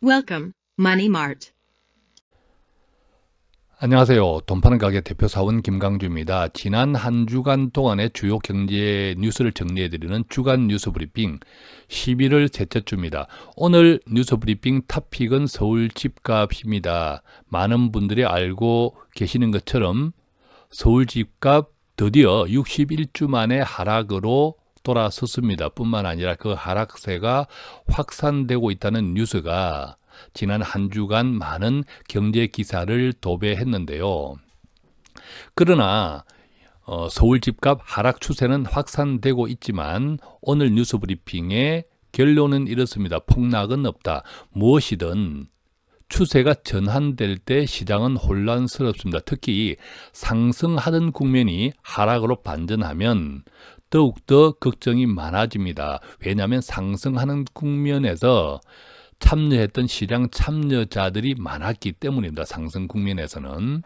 Welcome, Money Mart. 안녕하세요. 돈 파는 가게 대표 사원 김강주입니다. 지난 한 주간 동안의 주요 경제 뉴스를 정리해드리는 주간 뉴스 브리핑 11월 셋째 주입니다. 오늘 뉴스 브리핑 토픽은 서울 집값입니다. 많은 분들이 알고 계시는 것처럼 서울 집값 드디어 61주 만에 하락으로 돌아섰습니다. 뿐만 아니라 그 하락세가 확산되고 있다는 뉴스가 지난 한 주간 많은 경제 기사를 도배했는데요. 그러나 서울 집값 하락 추세는 확산되고 있지만 오늘 뉴스 브리핑의 결론은 이렇습니다. 폭락은 없다. 무엇이든 추세가 전환될 때 시장은 혼란스럽습니다. 특히 상승하던 국면이 하락으로 반전하면 더욱더 걱정이 많아집니다. 왜냐하면 상승하는 국면에서 참여했던 시장 참여자들이 많았기 때문입니다. 상승 국면에서는.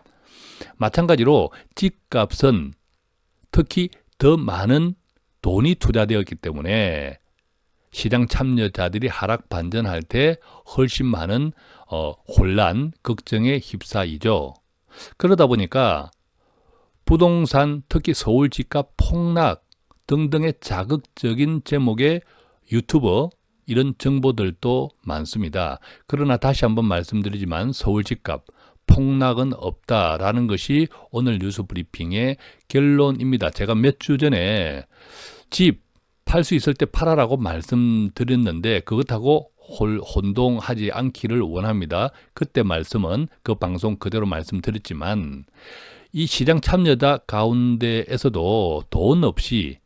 마찬가지로 집값은 특히 더 많은 돈이 투자되었기 때문에 시장 참여자들이 하락 반전할 때 훨씬 많은 혼란, 걱정에 휩싸이죠. 그러다 보니까 부동산, 특히 서울 집값 폭락 등등의 자극적인 제목의 유튜버 이런 정보들도 많습니다. 그러나 다시 한번 말씀드리지만 서울 집값 폭락은 없다라는 것이 오늘 뉴스 브리핑의 결론입니다. 제가 몇 주 전에 집 팔 수 있을 때 팔아라고 말씀드렸는데 그것하고 혼동하지 않기를 원합니다. 그때 말씀은 그 방송 그대로 말씀드렸지만 이 시장 참여자 가운데에서도 돈 없이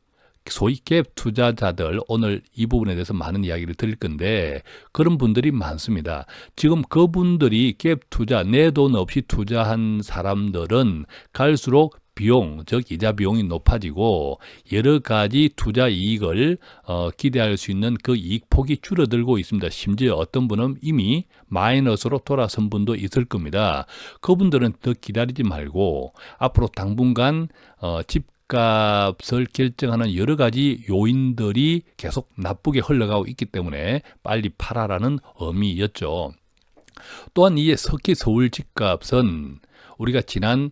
소위 갭 투자자들, 오늘 이 부분에 대해서 많은 이야기를 드릴 건데 그런 분들이 많습니다. 지금 그분들이 갭 투자, 내 돈 없이 투자한 사람들은 갈수록 비용, 즉 이자 비용이 높아지고 여러 가지 투자 이익을 기대할 수 있는 그 이익 폭이 줄어들고 있습니다. 심지어 어떤 분은 이미 마이너스로 돌아선 분도 있을 겁니다. 그분들은 더 기다리지 말고 앞으로 당분간 집값을 결정하는 여러 가지 요인들이 계속 나쁘게 흘러가고 있기 때문에 빨리 팔아라는 의미였죠. 또한 이에 특히 서울 집값은 우리가 지난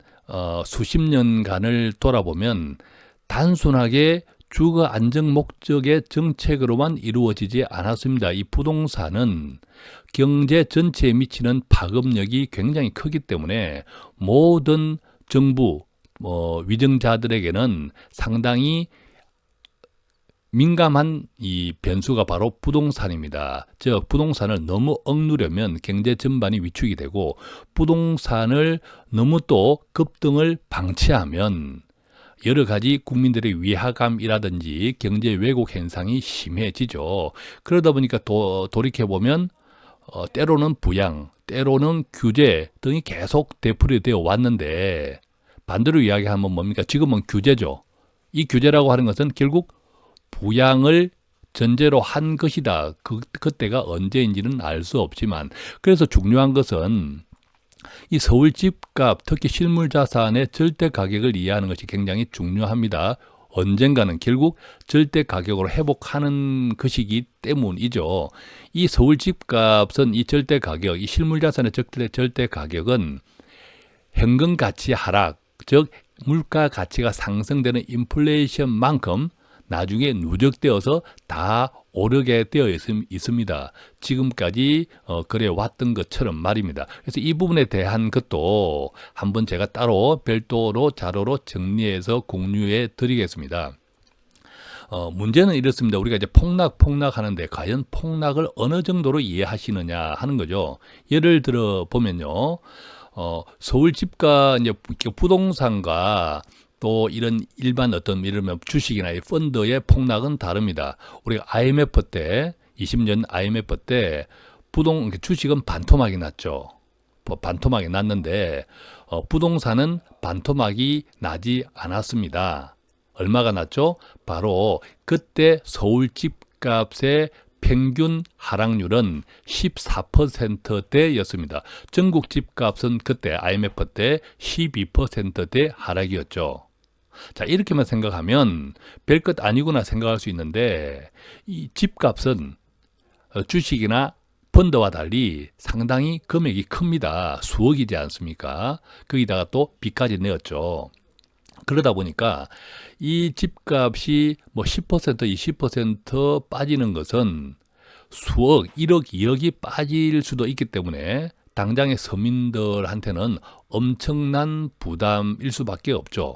수십 년간을 돌아보면 단순하게 주거 안정 목적의 정책으로만 이루어지지 않았습니다. 이 부동산은 경제 전체에 미치는 파급력이 굉장히 크기 때문에 모든 정부 위정자들에게는 상당히 민감한 이 변수가 바로 부동산입니다. 즉 부동산을 너무 억누르면 경제 전반이 위축이 되고 부동산을 너무 또 급등을 방치하면 여러 가지 국민들의 위화감이라든지 경제 왜곡 현상이 심해지죠. 그러다 보니까 돌이켜보면 때로는 부양, 때로는 규제 등이 계속 되풀이되어 왔는데 반대로 이야기하면 뭡니까? 지금은 규제죠. 이 규제라고 하는 것은 결국 부양을 전제로 한 것이다. 그때가 언제인지는 알 수 없지만 그래서 중요한 것은 이 서울 집값, 특히 실물 자산의 절대 가격을 이해하는 것이 굉장히 중요합니다. 언젠가는 결국 절대 가격으로 회복하는 것이기 때문이죠. 이 서울 집값은 이 절대 가격, 이 실물 자산의 절대 가격은 현금 가치 하락, 즉 물가 가치가 상승되는 인플레이션만큼 나중에 누적되어서 다 오르게 되어 있습니다. 지금까지 그래 왔던 것처럼 말입니다. 그래서 이 부분에 대한 것도 한번 제가 따로 별도로 자료로 정리해서 공유해 드리겠습니다. 문제는 이렇습니다. 우리가 이제 폭락하는데 과연 폭락을 어느 정도로 이해하시느냐 하는 거죠. 예를 들어 보면요. 서울 집값 이제 부동산과 또 이런 일반 어떤 이러면 주식이나 펀드의 폭락은 다릅니다. 우리가 IMF 때 20년 IMF 때 주식은 반토막이 났죠. 반토막이 났는데 부동산은 반토막이 나지 않았습니다. 얼마가 났죠? 바로 그때 서울 집값의 평균 하락률은 14%대였습니다. 전국 집값은 그때 IMF 때 12%대 하락이었죠. 자, 이렇게만 생각하면 별것 아니구나 생각할 수 있는데 이 집값은 주식이나 펀드와 달리 상당히 금액이 큽니다. 수억이지 않습니까? 거기다가 또 빚까지 내었죠. 그러다 보니까 이 집값이 뭐 10%, 20% 빠지는 것은 수억, 1억, 2억이 빠질 수도 있기 때문에 당장의 서민들한테는 엄청난 부담일 수밖에 없죠.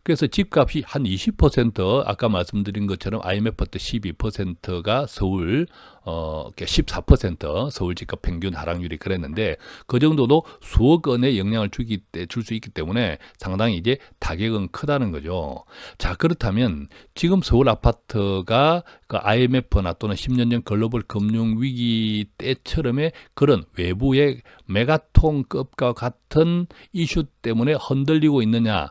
그래서 집값이 한 20%, 아까 말씀드린 것처럼 IMF 때 12%가 서울, 14% 서울 집값 평균 하락률이 그랬는데 그 정도도 수억 원의 영향을 줄 수 있기 때문에 상당히 이제 타격은 크다는 거죠. 자, 그렇다면 지금 서울 아파트가 그 IMF나 또는 10년 전 글로벌 금융 위기 때처럼의 그런 외부의 메가톤급과 같은 이슈 때문에 흔들리고 있느냐?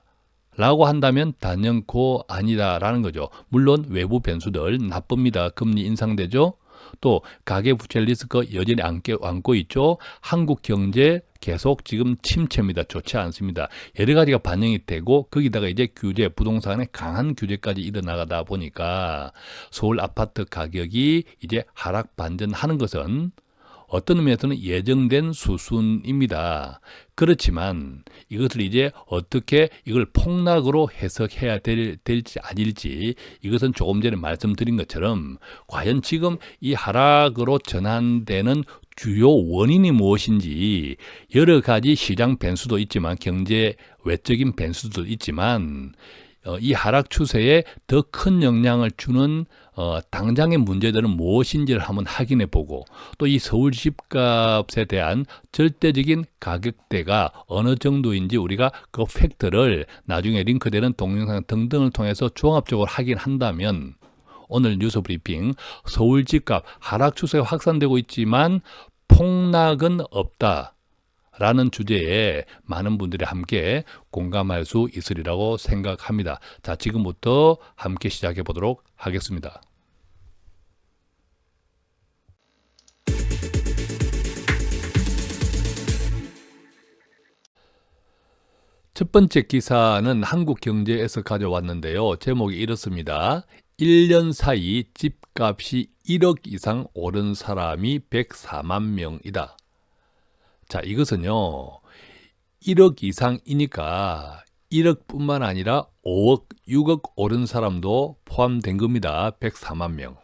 라고 한다면 단연코 아니다라는 거죠. 물론 외부 변수들 나쁩니다. 금리 인상되죠. 또 가계부채 리스크 여전히 안고 있죠. 한국 경제 계속 지금 침체입니다. 좋지 않습니다. 여러 가지가 반영이 되고 거기다가 이제 규제, 부동산의 강한 규제까지 일어나가다 보니까 서울 아파트 가격이 이제 하락 반전하는 것은 어떤 의미에서는 예정된 수순입니다. 그렇지만 이것을 이제 어떻게 이걸 폭락으로 해석해야 될지 아닐지 이것은 조금 전에 말씀드린 것처럼 과연 지금 이 하락으로 전환되는 주요 원인이 무엇인지 여러 가지 시장 변수도 있지만 경제 외적인 변수도 있지만 이 하락 추세에 더 큰 영향을 주는 당장의 문제들은 무엇인지를 한번 확인해 보고 또 이 서울 집값에 대한 절대적인 가격대가 어느 정도인지 우리가 그 팩트를 나중에 링크되는 동영상 등등을 통해서 종합적으로 확인한다면 오늘 뉴스 브리핑 서울 집값 하락 추세가 확산되고 있지만 폭락은 없다. 라는 주제에 많은 분들이 함께 공감할 수 있으리라고 생각합니다. 자, 지금부터 함께 시작해 보도록 하겠습니다. 첫 번째 기사는 한국경제에서 가져왔는데요. 제목이 이렇습니다. 1년 사이 집값이 1억 이상 오른 사람이 104만 명이다. 자, 이것은요, 1억 이상이니까 1억뿐만 아니라 5억, 6억 오른 사람도 포함된 겁니다. 104만 명.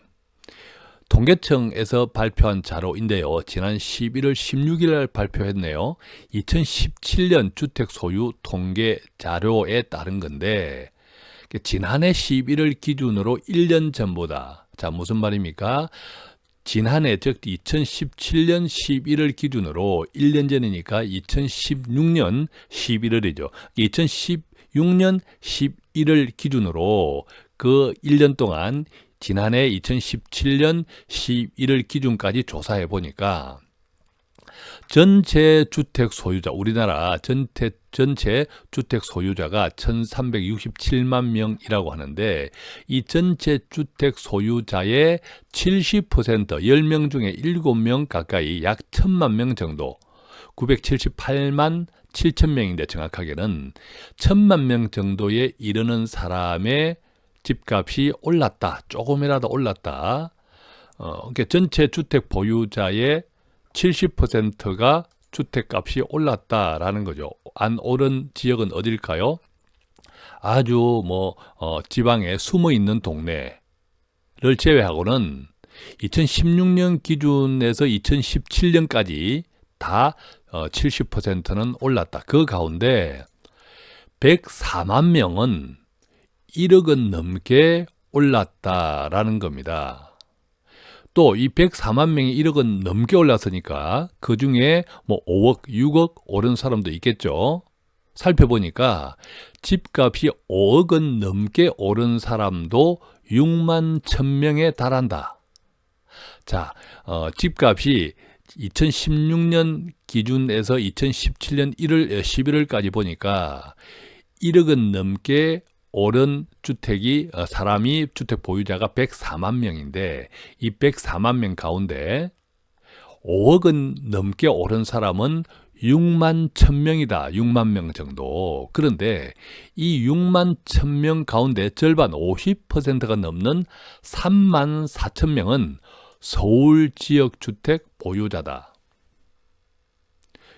통계청에서 발표한 자료인데요. 지난 11월 16일 날 발표했네요. 2017년 주택 소유 통계 자료에 따른 건데 지난해 11월 기준으로 1년 전보다 자, 무슨 말입니까? 지난해 즉 2017년 11월 기준으로 1년 전이니까 2016년 11월이죠. 2016년 11월 기준으로 그 1년 동안 지난해 2017년 11월 기준까지 조사해 보니까 전체 주택 소유자, 우리나라 전체 주택 소유자가 1367만 명이라고 하는데 이 전체 주택 소유자의 70%, 10명 중에 7명 가까이 약 1000만 명 정도, 978만 7천 명인데 정확하게는 1000만 명 정도에 이르는 사람의 집값이 올랐다. 조금이라도 올랐다. 그러니까 전체 주택 보유자의 70%가 주택값이 올랐다라는 거죠. 안 오른 지역은 어딜까요? 아주 지방에 숨어 있는 동네를 제외하고는 2016년 기준에서 2017년까지 다 70%는 올랐다. 그 가운데 104만 명은 1억은 넘게 올랐다라는 겁니다. 또 이 104만 명이 1억은 넘게 올랐으니까 그 중에 5억, 6억 오른 사람도 있겠죠. 살펴보니까 집값이 5억은 넘게 오른 사람도 6만 1000명에 달한다. 자, 집값이 2016년 기준에서 2017년 11월까지 보니까 1억은 넘게 오른 사람이 주택 보유자가 104만 명인데 이 104만 명 가운데 5억은 넘게 오른 사람은 6만 1000명이다. 6만 명 정도. 그런데 이 6만 1000명 가운데 절반 50%가 넘는 3만 4천 명은 서울 지역 주택 보유자다.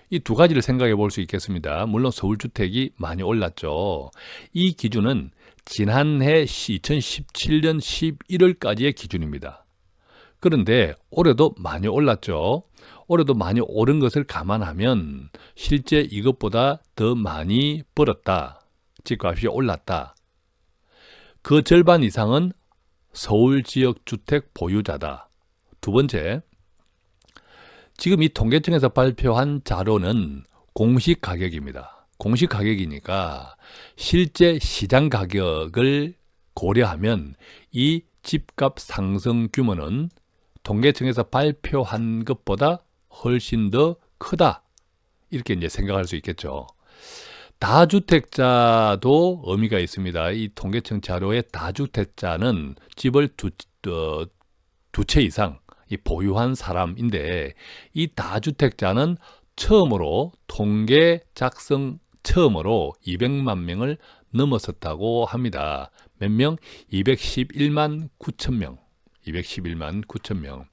이 두 가지를 생각해 볼 수 있겠습니다. 물론 서울 주택이 많이 올랐죠. 이 기준은 지난해 2017년 11월까지의 기준입니다. 그런데 올해도 많이 올랐죠. 올해도 많이 오른 것을 감안하면 실제 이것보다 더 많이 벌었다. 집값이 올랐다. 그 절반 이상은 서울 지역 주택 보유자다. 두 번째, 지금 이 통계청에서 발표한 자료는 공시 가격입니다. 공시 가격이니까 실제 시장 가격을 고려하면 이 집값 상승 규모는 통계청에서 발표한 것보다 훨씬 더 크다. 이렇게 이제 생각할 수 있겠죠. 다주택자도 의미가 있습니다. 이 통계청 자료의 다주택자는 집을 두 채 이상 보유한 사람인데, 이 다주택자는 처음으로 통계 작성 처음으로 200만 명을 넘어섰다고 합니다. 몇 명? 211만 9천 명. 211만 9천 명.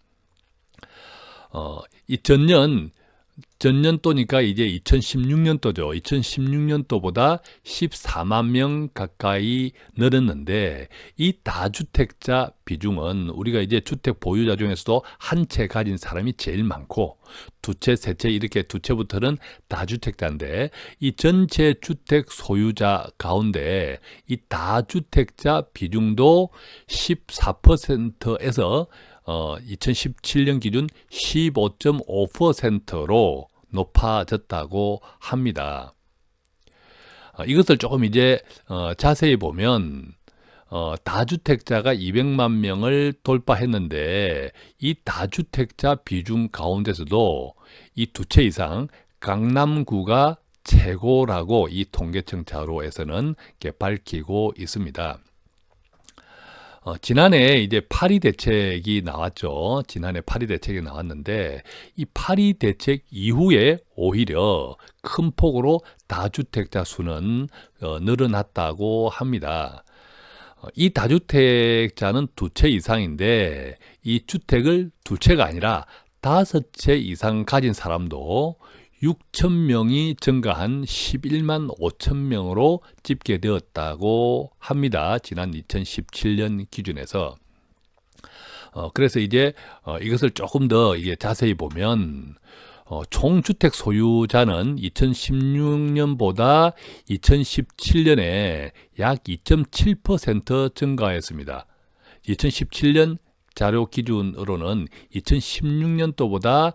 이 전년도니까 이제 2016년도죠. 2016년도보다 14만 명 가까이 늘었는데, 이 다주택자 비중은 우리가 이제 주택 보유자 중에서도 한 채 가진 사람이 제일 많고, 두 채, 세 채 이렇게 두 채부터는 다주택자인데, 이 전체 주택 소유자 가운데 이 다주택자 비중도 14%에서 2017년 기준 15.5%로 높아졌다고 합니다. 이것을 조금 이제 자세히 보면 다주택자가 200만 명을 돌파했는데, 이 다주택자 비중 가운데서도 이 두 채 이상 강남구가 최고라고 이 통계청 자료에서는 이렇게 밝히고 있습니다. 지난해 이제 8.2 대책이 나왔죠. 지난해 8.2 대책이 나왔는데, 이 8.2 대책 이후에 오히려 큰 폭으로 다주택자 수는 늘어났다고 합니다. 이 다주택자는 두 채 이상인데, 이 주택을 두 채가 아니라 5채 이상 가진 사람도 6천 명이 증가한 11만 5천 명으로 집계되었다고 합니다. 지난 2017년 기준에서. 그래서 이제 이것을 조금 더 이게 자세히 보면 총 주택 소유자는 2016년보다 2017년에 약 2.7% 증가했습니다. 2017년 자료 기준으로는 2016년도보다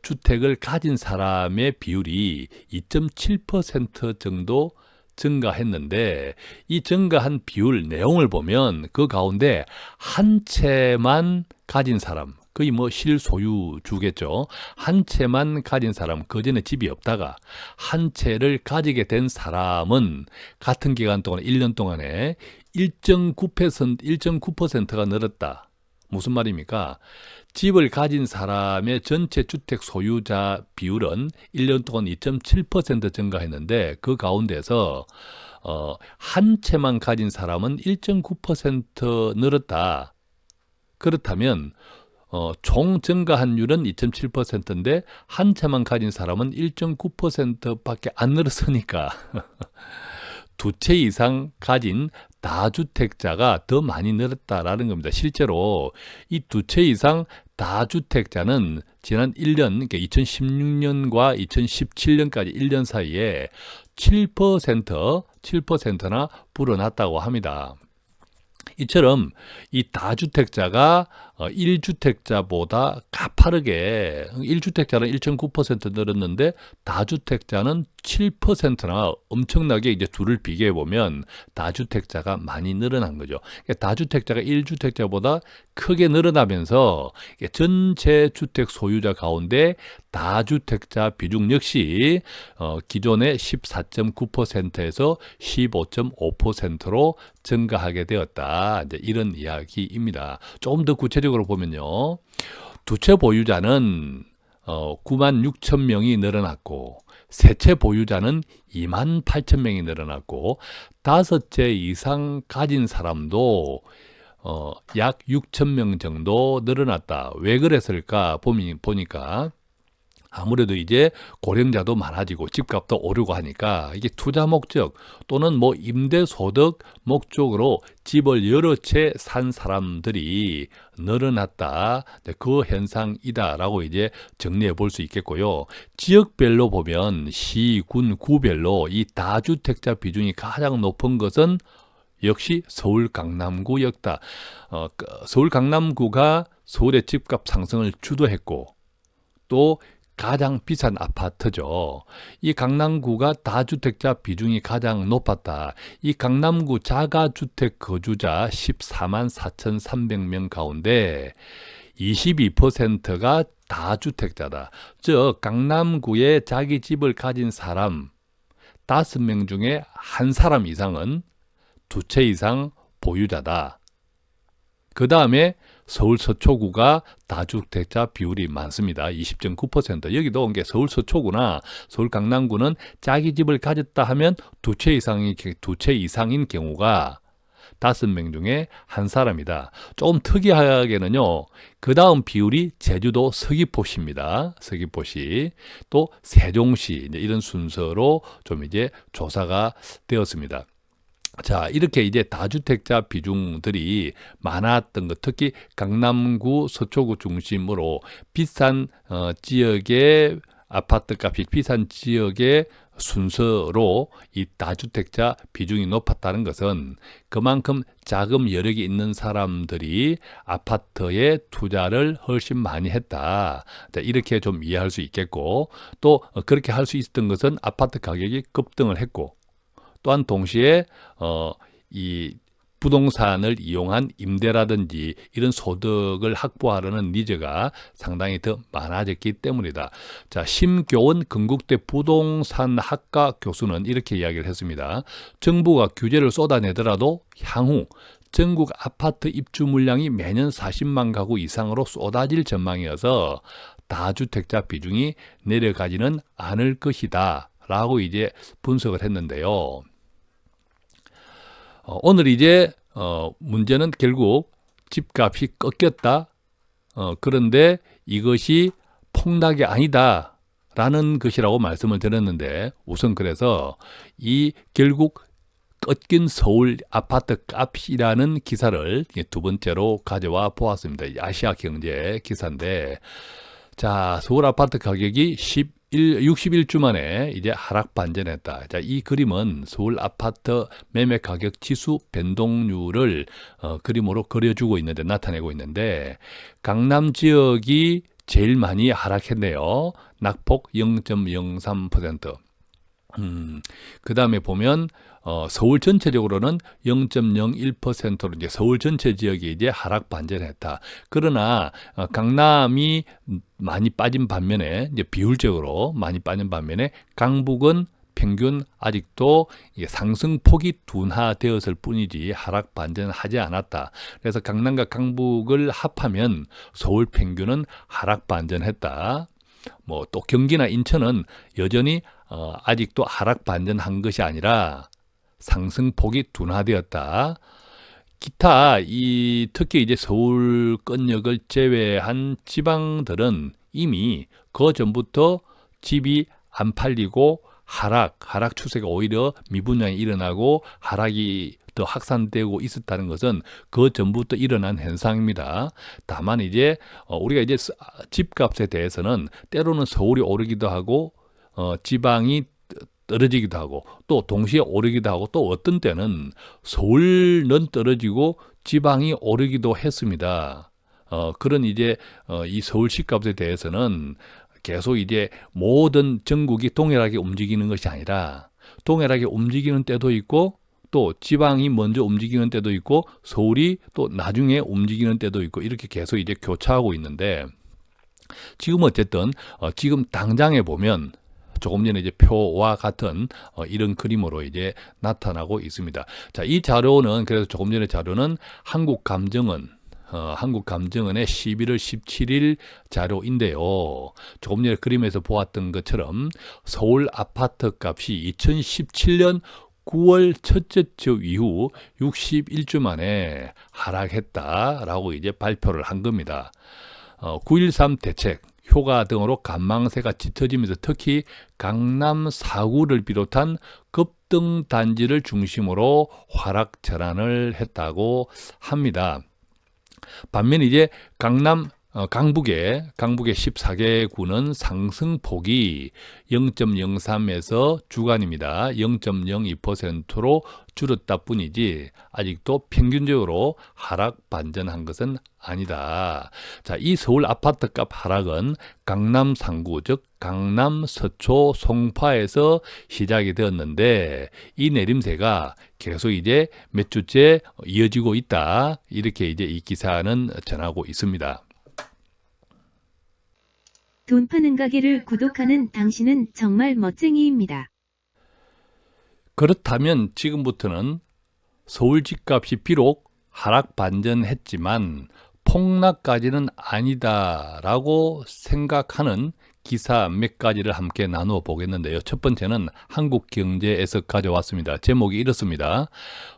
주택을 가진 사람의 비율이 2.7% 정도 증가했는데, 이 증가한 비율 내용을 보면 그 가운데 한 채만 가진 사람, 거의 뭐 실소유주겠죠. 한 채만 가진 사람, 그전에 집이 없다가 한 채를 가지게 된 사람은 같은 기간 동안 1년 동안에 1.9%가 늘었다. 무슨 말입니까? 집을 가진 사람의 전체 주택 소유자 비율은 1년 동안 2.7% 증가했는데, 그 가운데서 한 채만 가진 사람은 1.9% 늘었다. 그렇다면 총 증가한율은 2.7%인데 한 채만 가진 사람은 1.9%밖에 안 늘었으니까 두 채 이상 가진 다주택자가 더 많이 늘었다라는 겁니다. 실제로 이 두 채 이상 다주택자는 지난 1년, 그러니까 2016년과 2017년까지 1년 사이에 7%나 불어났다고 합니다. 이처럼 이 다주택자가 1주택자보다 가파르게, 1주택자는 1.9% 늘었는데 다주택자는 7%나 엄청나게 이제 둘을 비교해 보면 다주택자가 많이 늘어난 거죠. 그러니까 다주택자가 1주택자보다 크게 늘어나면서 전체 주택 소유자 가운데 다주택자 비중 역시 기존의 14.9%에서 15.5%로 증가하게 되었다. 이제 이런 이야기입니다. 조금 더 구체적으로 보면요, 두 채 보유자는 9만 6천 명이 늘어났고, 세 채 보유자는 2만 8천 명이 늘어났고, 5채 이상 가진 사람도 약 6천 명 정도 늘어났다. 왜 그랬을까 보니까 아무래도 이제 고령자도 많아지고 집값도 오르고 하니까 이게 투자 목적 또는 뭐 임대 소득 목적으로 집을 여러 채 산 사람들이 늘어났다. 그 현상이다라고 이제 정리해 볼 수 있겠고요. 지역별로 보면 시, 군, 구별로 이 다주택자 비중이 가장 높은 것은 역시 서울 강남구였다. 서울 강남구가 서울의 집값 상승을 주도했고 또 가장 비싼 아파트죠. 이 강남구가 다주택자 비중이 가장 높았다. 이 강남구 자가주택 거주자 14만 4,300명 가운데 22%가 다주택자다. 즉 강남구에 자기 집을 가진 사람 5명 중에 한 사람 이상은 2채 이상 보유자다. 그 다음에 서울 서초구가 다주택자 비율이 많습니다. 20.9%. 여기도 온 게 서울 서초구나 서울 강남구는 자기 집을 가졌다 하면 2채 이상인 경우가 5명 중에 한 사람이다. 조금 특이하게는요. 그 다음 비율이 제주도 서귀포시입니다. 서귀포시 또 세종시 이런 순서로 좀 이제 조사가 되었습니다. 자, 이렇게 이제 다주택자 비중들이 많았던 것, 특히 강남구, 서초구 중심으로 비싼 지역의 아파트 값이 비싼 지역의 순서로 이 다주택자 비중이 높았다는 것은 그만큼 자금 여력이 있는 사람들이 아파트에 투자를 훨씬 많이 했다. 자, 이렇게 좀 이해할 수 있겠고 또 그렇게 할 수 있었던 것은 아파트 가격이 급등을 했고 또한 동시에 이 부동산을 이용한 임대라든지 이런 소득을 확보하려는 니즈가 상당히 더 많아졌기 때문이다. 자, 심교원 건국대 부동산학과 교수는 이렇게 이야기를 했습니다. 정부가 규제를 쏟아내더라도 향후 전국 아파트 입주 물량이 매년 40만 가구 이상으로 쏟아질 전망이어서 다주택자 비중이 내려가지는 않을 것이다. 라고 이제 분석을 했는데요. 오늘 이제 문제는 결국 집값이 꺾였다. 그런데 이것이 폭락이 아니다. 라는 것이라고 말씀을 드렸는데 우선 그래서 이 결국 꺾인 서울 아파트 값이라는 기사를 두 번째로 가져와 보았습니다. 아시아경제 기사인데 자, 서울 아파트 가격이 61주 만에 이제 하락 반전했다. 자, 이 그림은 서울 아파트 매매 가격 지수 변동률을 그림으로 그려주고 있는데 나타내고 있는데 강남 지역이 제일 많이 하락했네요. 낙폭 0.03%. 그 다음에 보면 서울 전체적으로는 0.01%로 이제 서울 전체 지역이 이제 하락 반전했다. 그러나 강남이 많이 빠진 반면에 이제 비율적으로 많이 빠진 반면에 강북은 평균 아직도 상승폭이 둔화되었을 뿐이지 하락 반전하지 않았다. 그래서 강남과 강북을 합하면 서울 평균은 하락 반전했다. 뭐 또 경기나 인천은 여전히 아직도 하락 반전한 것이 아니라 상승폭이 둔화되었다. 기타 특히 이제 서울권역을 제외한 지방들은 이미 그 전부터 집이 안 팔리고 하락 추세가 오히려 미분양이 일어나고 하락이 더 확산되고 있었다는 것은 그 전부터 일어난 현상입니다. 다만 이제 우리가 이제 집값에 대해서는 때로는 서울이 오르기도 하고 지방이 떨어지기도 하고 또 동시에 오르기도 하고 또 어떤 때는 서울은 떨어지고 지방이 오르기도 했습니다. 그런 이제 이 서울 집값에 대해서는 계속 이제 모든 전국이 동일하게 움직이는 것이 아니라 동일하게 움직이는 때도 있고 또 지방이 먼저 움직이는 때도 있고 서울이 또 나중에 움직이는 때도 있고 이렇게 계속 이제 교차하고 있는데 지금 어쨌든 지금 당장에 보면 조금 전에 이제 표와 같은 이런 그림으로 이제 나타나고 있습니다. 자, 이 자료는 그래서 조금 전에 자료는 한국감정원의 11월 17일 자료인데요. 조금 전에 그림에서 보았던 것처럼 서울 아파트 값이 2017년 9월 첫째 주 이후 61주 만에 하락했다라고 이제 발표를 한 겁니다. 9.13 대책, 휴가 등으로 관망세가 짙어지면서 특히 강남 4구를 비롯한 급등 단지를 중심으로 하락 전환을 했다고 합니다. 반면 이제 강북의 14개 구는 상승폭이 0.03에서 주간입니다. 0.02%로 줄었다 뿐이지 아직도 평균적으로 하락 반전한 것은 아니다. 자, 이 서울 아파트값 하락은 강남 상구, 즉 강남 서초 송파에서 시작이 되었는데 이 내림세가 계속 이제 몇 주째 이어지고 있다. 이렇게 이제 이 기사는 전하고 있습니다. 돈 파는 가게를 구독하는 당신은 정말 멋쟁이입니다. 그렇다면 지금부터는 서울 집값이 비록 하락 반전했지만 폭락까지는 아니다라고 생각하는 기사 몇 가지를 함께 나누어 보겠는데요. 첫 번째는 한국경제에서 가져왔습니다. 제목이 이렇습니다.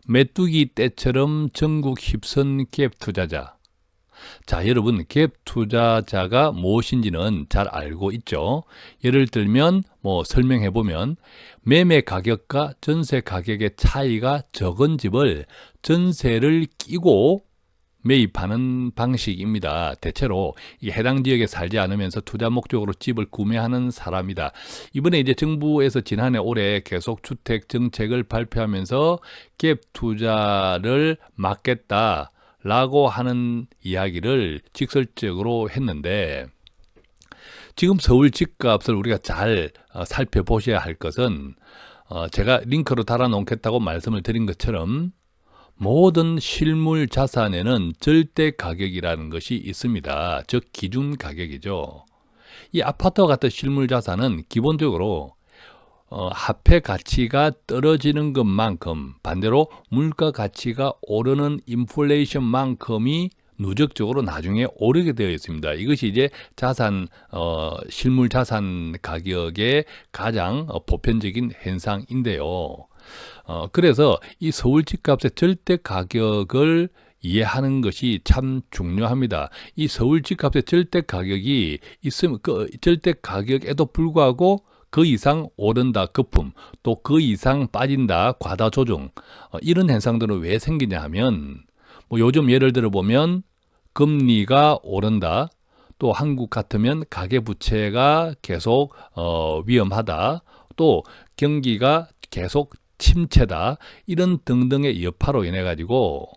메뚜기 떼처럼 전국 휩쓴 갭 투자자. 자, 여러분, 갭 투자자가 무엇인지는 잘 알고 있죠. 예를 들면 설명해 보면 매매 가격과 전세 가격의 차이가 적은 집을 전세를 끼고 매입하는 방식입니다. 대체로 이 해당 지역에 살지 않으면서 투자 목적으로 집을 구매하는 사람이다. 이번에 이제 정부에서 지난해 올해 계속 주택 정책을 발표하면서 갭 투자를 막겠다 라고 하는 이야기를 직설적으로 했는데 지금 서울 집값을 우리가 잘 살펴보셔야 할 것은 제가 링크로 달아놓겠다고 말씀을 드린 것처럼 모든 실물 자산에는 절대 가격이라는 것이 있습니다. 즉 기준 가격이죠. 이 아파트와 같은 실물 자산은 기본적으로 화폐 가치가 떨어지는 것만큼 반대로 물가 가치가 오르는 인플레이션만큼이 누적적으로 나중에 오르게 되어 있습니다. 이것이 이제 실물 자산 가격의 가장 보편적인 현상인데요. 그래서 이 서울 집값의 절대 가격을 이해하는 것이 참 중요합니다. 이 서울 집값의 절대 가격이 있으면 그 절대 가격에도 불구하고 그 이상 오른다 거품, 또 그 이상 빠진다 과다 조정, 이런 현상들은 왜 생기냐 하면 요즘 예를 들어 보면 금리가 오른다, 또 한국 같으면 가계부채가 계속 위험하다, 또 경기가 계속 침체다, 이런 등등의 여파로 인해 가지고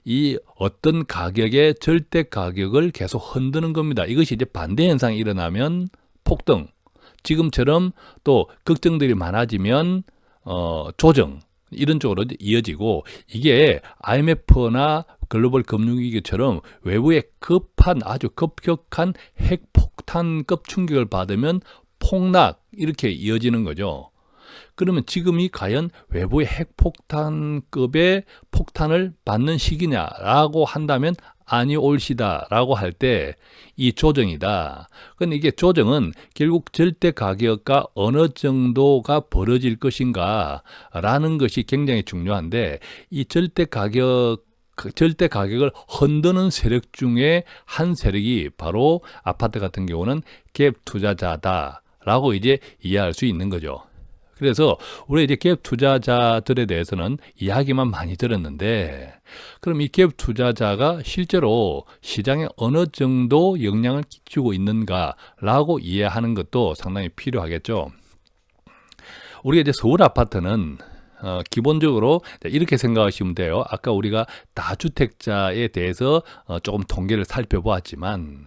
이 어떤 가격의 절대 가격을 계속 흔드는 겁니다. 이것이 이제 반대 현상이 일어나면 폭등, 지금처럼 또 걱정들이 많아지면 조정, 이런 쪽으로 이어지고, 이게 IMF나 글로벌 금융위기처럼 외부의 아주 급격한 핵폭탄급 충격을 받으면 폭락, 이렇게 이어지는 거죠. 그러면 지금이 과연 외부의 핵폭탄급의 폭탄을 받는 시기냐라고 한다면 아니 올시다라고 할 때 이 조정이다. 근데 이게 조정은 결국 절대 가격과 어느 정도가 벌어질 것인가 라는 것이 굉장히 중요한데, 이 절대 가격을 흔드는 세력 중에 한 세력이 바로 아파트 같은 경우는 갭 투자자다라고 이제 이해할 수 있는 거죠. 그래서 우리 이제 갭 투자자들에 대해서는 이야기만 많이 들었는데, 그럼 이 갭 투자자가 실제로 시장에 어느 정도 영향을 끼치고 있는가라고 이해하는 것도 상당히 필요하겠죠. 우리가 이제 서울 아파트는 기본적으로 이렇게 생각하시면 돼요. 아까 우리가 다주택자에 대해서 조금 통계를 살펴보았지만,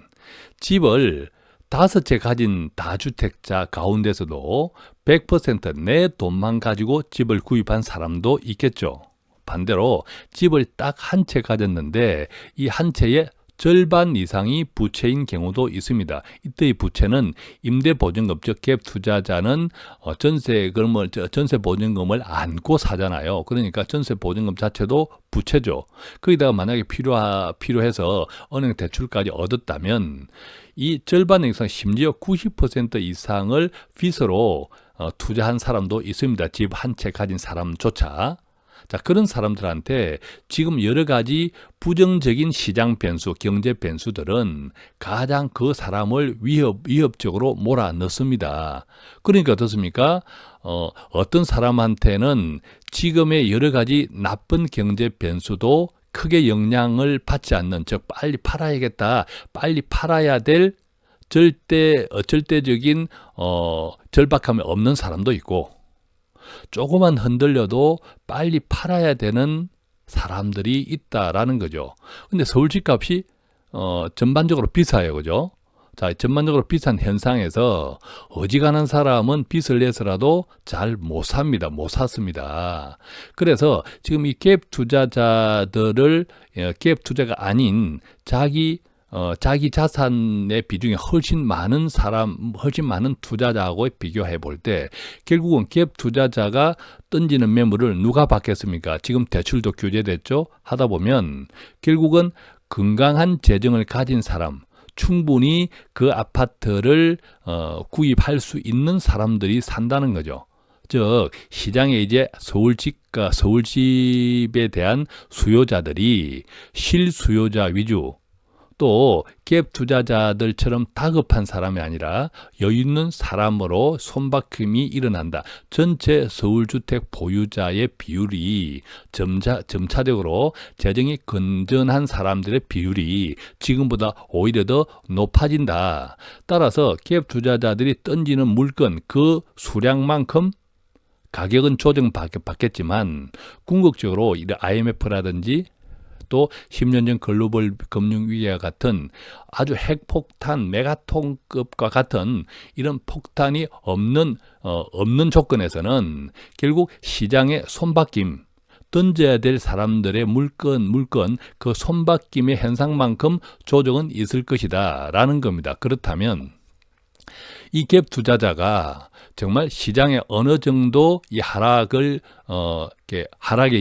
집을 5채 가진 다주택자 가운데서도 100% 내 돈만 가지고 집을 구입한 사람도 있겠죠. 반대로 집을 딱 한 채 가졌는데 이 한 채에 절반 이상이 부채인 경우도 있습니다. 이때의 부채는 임대보증금, 즉 갭 투자자는 전세 보증금을 안고 사잖아요. 그러니까 전세 보증금 자체도 부채죠. 거기다가 만약에 필요해서 은행 대출까지 얻었다면 이 절반 이상, 심지어 90% 이상을 빚으로 투자한 사람도 있습니다. 집 한 채 가진 사람조차. 자, 그런 사람들한테 지금 여러 가지 부정적인 시장 변수, 경제 변수들은 가장 그 사람을 위협적으로 몰아넣습니다. 그러니까 어떻습니까? 어떤 사람한테는 지금의 여러 가지 나쁜 경제 변수도 크게 영향을 받지 않는, 즉 빨리 팔아야겠다, 빨리 팔아야 될 절대적인 절박함이 없는 사람도 있고, 조금만 흔들려도 빨리 팔아야 되는 사람들이 있다라는 거죠. 근데 서울 집값이 전반적으로 비싸요, 그죠? 자, 전반적으로 비싼 현상에서 어지간한 사람은 빚을 내서라도 잘 못 삽니다. 못 샀습니다. 그래서 지금 이 갭 투자자들을 갭 투자가 아닌 자기 자산의 비중이 훨씬 많은 투자자하고 비교해 볼 때 결국은 갭 투자자가 던지는 매물을 누가 받겠습니까? 지금 대출도 규제됐죠? 하다 보면 결국은 건강한 재정을 가진 사람, 충분히 그 아파트를 구입할 수 있는 사람들이 산다는 거죠. 즉 시장에 이제 서울집에 대한 수요자들이 실수요자 위주, 또 갭 투자자들처럼 다급한 사람이 아니라 여유 있는 사람으로 손바뀜이 일어난다. 전체 서울주택 보유자의 비율이 점차적으로 재정이 건전한 사람들의 비율이 지금보다 오히려 더 높아진다. 따라서 갭 투자자들이 던지는 물건 그 수량만큼 가격은 조정받겠지만 궁극적으로 IMF라든지 또 10년 전 글로벌 금융위기와 같은 아주 핵폭탄, 메가톤급과 같은 이런 폭탄이 없는 조건에서는 결국 시장의 손바뀜, 던져야 될 사람들의 물건 그 손바뀜의 현상만큼 조정은 있을 것이다 라는 겁니다. 그렇다면 이 갭 투자자가 정말 시장에 어느 정도 이 하락에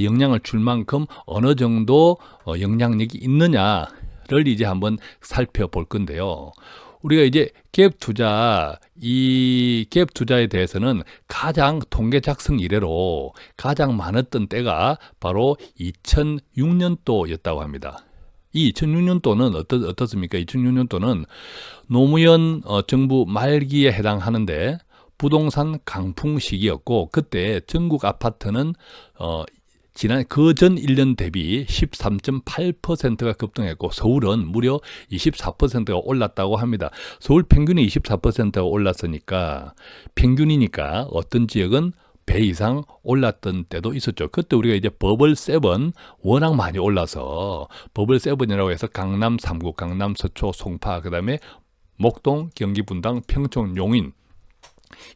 영향을 줄 만큼 어느 정도 영향력이 있느냐를 이제 한번 살펴볼 건데요. 우리가 이제 갭 투자에 대해서는 가장 통계 작성 이래로 가장 많았던 때가 바로 2006년도였다고 합니다. 이 2006년도는 어떻습니까? 2006년도는 노무현 정부 말기에 해당하는데 부동산 강풍 시기였고, 그때 전국 아파트는 지난 그전 1년 대비 13.8%가 급등했고 서울은 무려 24%가 올랐다고 합니다. 서울 평균이 24%가 올랐으니까 평균이니까 어떤 지역은 배 이상 올랐던 때도 있었죠. 그때 우리가 이제 버블 7 워낙 많이 올라서 버블 7이라고 해서 강남 3구, 강남 서초, 송파, 그다음에 목동, 경기 분당, 평촌, 용인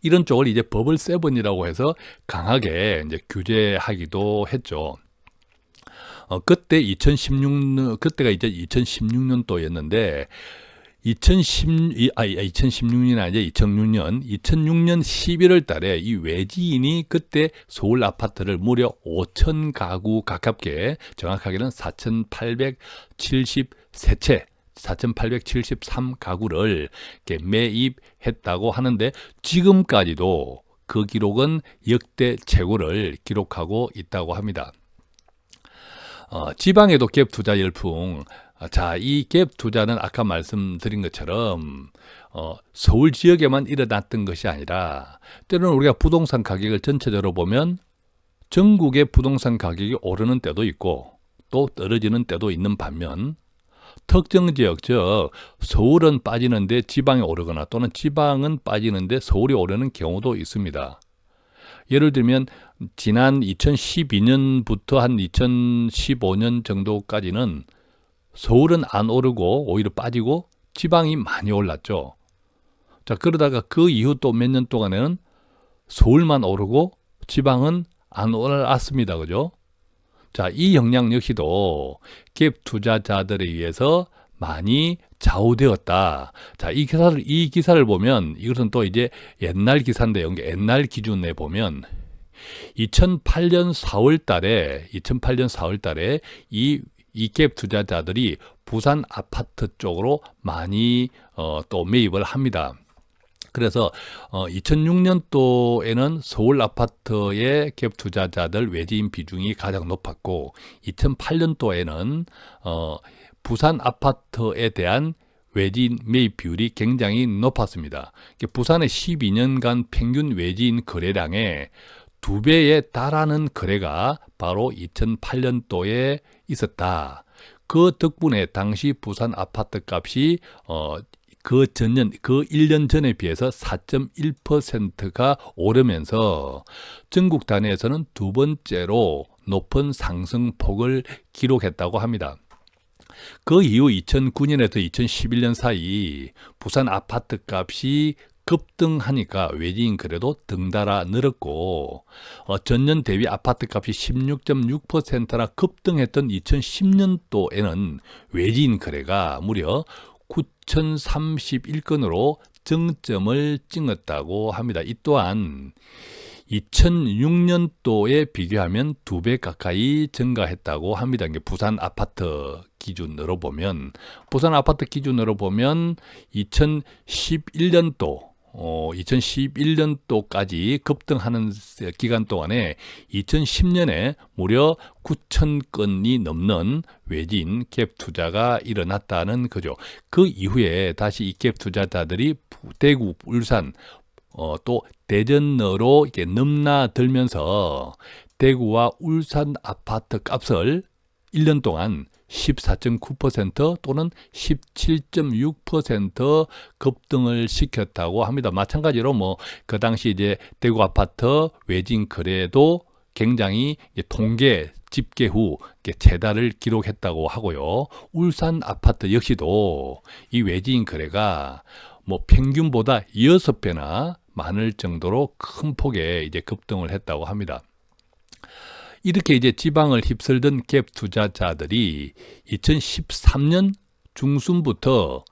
이런 쪽을 이제 버블 7이라고 해서 강하게 이제 규제하기도 했죠. 그때가 이제 2016년도였는데 2016년이 아니라 2006년 11월 달에 이 외지인이 그때 서울 아파트를 무려 5천 가구 가깝게, 정확하게는 4,873채 4,873가구를 매입했다고 하는데 지금까지도 그 기록은 역대 최고를 기록하고 있다고 합니다. 지방에도 갭 투자 열풍. 자, 이 갭 투자는 아까 말씀드린 것처럼 서울 지역에만 일어났던 것이 아니라 때로는 우리가 부동산 가격을 전체적으로 보면 전국의 부동산 가격이 오르는 때도 있고 또 떨어지는 때도 있는 반면 특정 지역, 즉 서울은 빠지는데 지방이 오르거나 또는 지방은 빠지는데 서울이 오르는 경우도 있습니다. 예를 들면 지난 2012년부터 한 2015년 정도까지는 서울은 안 오르고 오히려 빠지고 지방이 많이 올랐죠. 자, 그러다가 그 이후 또 몇 년 동안에는 서울만 오르고 지방은 안 올랐습니다. 그죠? 자, 이 영향 역시도 갭 투자자들에 의해서 많이 좌우되었다. 자, 이 기사를 보면 이것은 또 이제 옛날 기사인데요. 옛날 기준에 보면 2008년 4월 달에 이 갭 투자자들이 부산 아파트 쪽으로 많이 또 매입을 합니다. 그래서 2006년도에는 서울 아파트의 갭 투자자들 외지인 비중이 가장 높았고 2008년도에는 부산 아파트에 대한 외지인 매입 비율이 굉장히 높았습니다. 부산의 12년간 평균 외지인 거래량의 2배에 달하는 거래가 바로 2008년도에 있었다. 그 덕분에 당시 부산 아파트 값이 그 1년 전에 비해서 4.1%가 오르면서 전국 단위에서는 두 번째로 높은 상승폭을 기록했다고 합니다. 그 이후 2009년에서 2011년 사이 부산 아파트 값이 급등하니까 외지인 거래도 등달아 늘었고 전년 대비 아파트 값이 16.6%나 급등했던 2010년도에는 외지인 거래가 무려 9,031건으로 정점을 찍었다고 합니다. 이 또한 2006년도에 비교하면 2배 가까이 증가했다고 합니다. 부산 아파트 기준으로 보면 2011년도까지 급등하는 기간 동안에 2010년에 무려 9,000건이 넘는 외진 갭 투자가 일어났다는 거죠. 그 이후에 다시 이 갭 투자자들이 대구, 울산, 또 대전으로 이렇게 넘나들면서 대구와 울산 아파트 값을 1년 동안 14.9% 또는 17.6% 급등을 시켰다고 합니다. 마찬가지로 그 당시 이제 대구 아파트 외진 거래도 굉장히 통계 집계 후 최다를 기록했다고 하고요. 울산 아파트 역시도 이 외진 거래가 평균보다 6배나 많을 정도로 큰 폭의 이제 급등을 했다고 합니다. 이렇게 이제 지방을 휩쓸던 갭 투자자들이 2013년 중순부터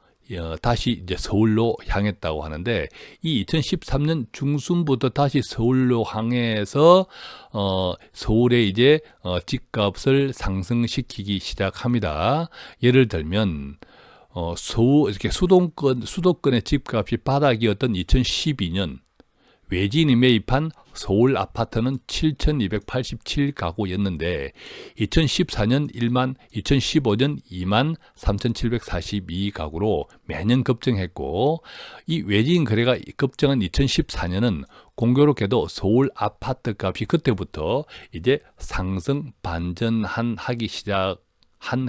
다시 이제 서울로 향했다고 하는데 이 2013년 중순부터 다시 서울로 향해서 서울의 이제 집값을 상승시키기 시작합니다. 예를 들면 이렇게 수도권의 집값이 바닥이었던 2012년 외지인이 매입한 서울 아파트는 7,287가구였는데 2014년 1만, 2015년 2만 3,742가구로 매년 급증했고 이 외지인 거래가 급증한 2014년은 공교롭게도 서울 아파트 값이 그때부터 이제 상승 반전하기 시작한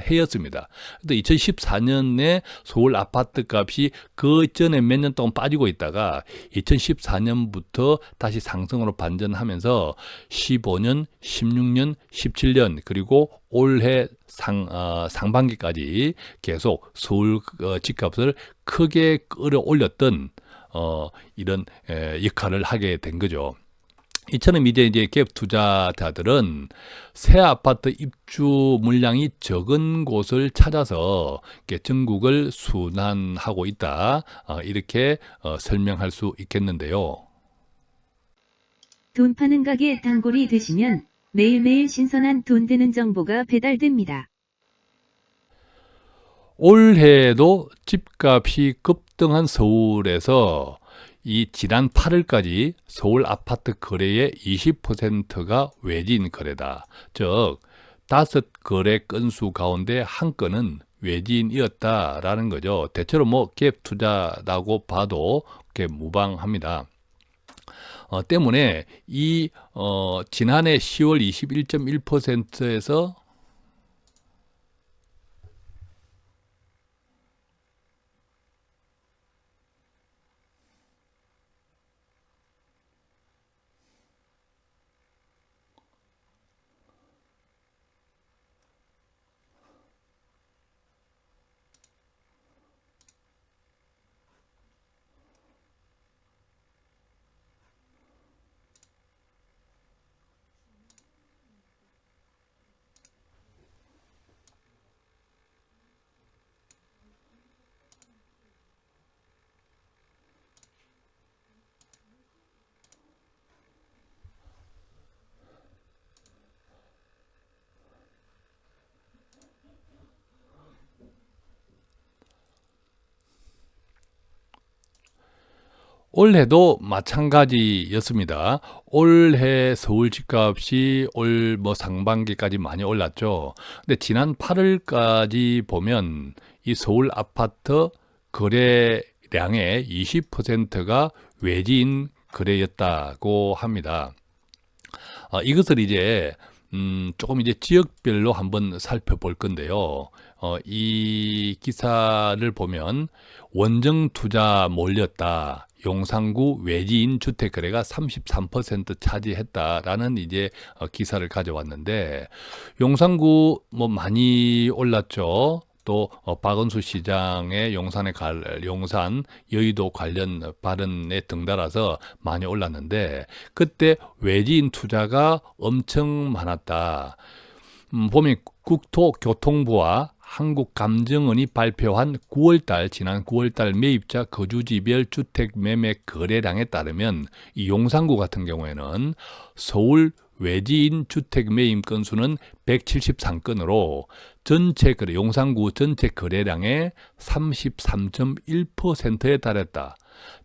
해였습니다. 또 2014년에 서울 아파트 값이 그 전에 몇 년 동안 빠지고 있다가 2014년부터 다시 상승으로 반전하면서 15년, 16년, 17년 그리고 올해 상반기까지 계속 서울 집값을 크게 끌어올렸던 이런 역할을 하게 된 거죠. 이처럼 이제 갭 투자자들은 새 아파트 입주 물량이 적은 곳을 찾아서 전국을 순환하고 있다. 이렇게 설명할 수 있겠는데요. 돈 파는 가게 단골이 되시면 매일매일 신선한 돈 되는 정보가 배달됩니다. 올해도 집값이 급등한 서울에서 이 지난 8월까지 서울 아파트 거래의 20%가 외진 거래다. 즉 5거래 건수 가운데 한 건은 외진이었다라는 거죠. 대체로 갭 투자라고 봐도 무방합니다. 때문에 이 지난해 10월 21.1%에서 올해도 마찬가지였습니다. 올해 서울 집값이 올 상반기까지 많이 올랐죠. 근데 지난 8월까지 보면 이 서울 아파트 거래량의 20%가 외지인 거래였다고 합니다. 이것을 이제 조금 이제 지역별로 한번 살펴볼 건데요. 이 기사를 보면 원정 투자 몰렸다. 용산구 외지인 주택 거래가 33% 차지했다라는 이제 기사를 가져왔는데, 용산구 많이 올랐죠. 또 박은수 시장의 용산 여의도 관련 발언에 등달아서 많이 올랐는데, 그때 외지인 투자가 엄청 많았다. 보면 국토교통부와 한국감정원이 발표한 지난 9월달 매입자 거주지별 주택 매매 거래량에 따르면 이 용산구 같은 경우에는 서울 외지인 주택 매입 건수는 173건으로 용산구 전체 거래량의 33.1%에 달했다.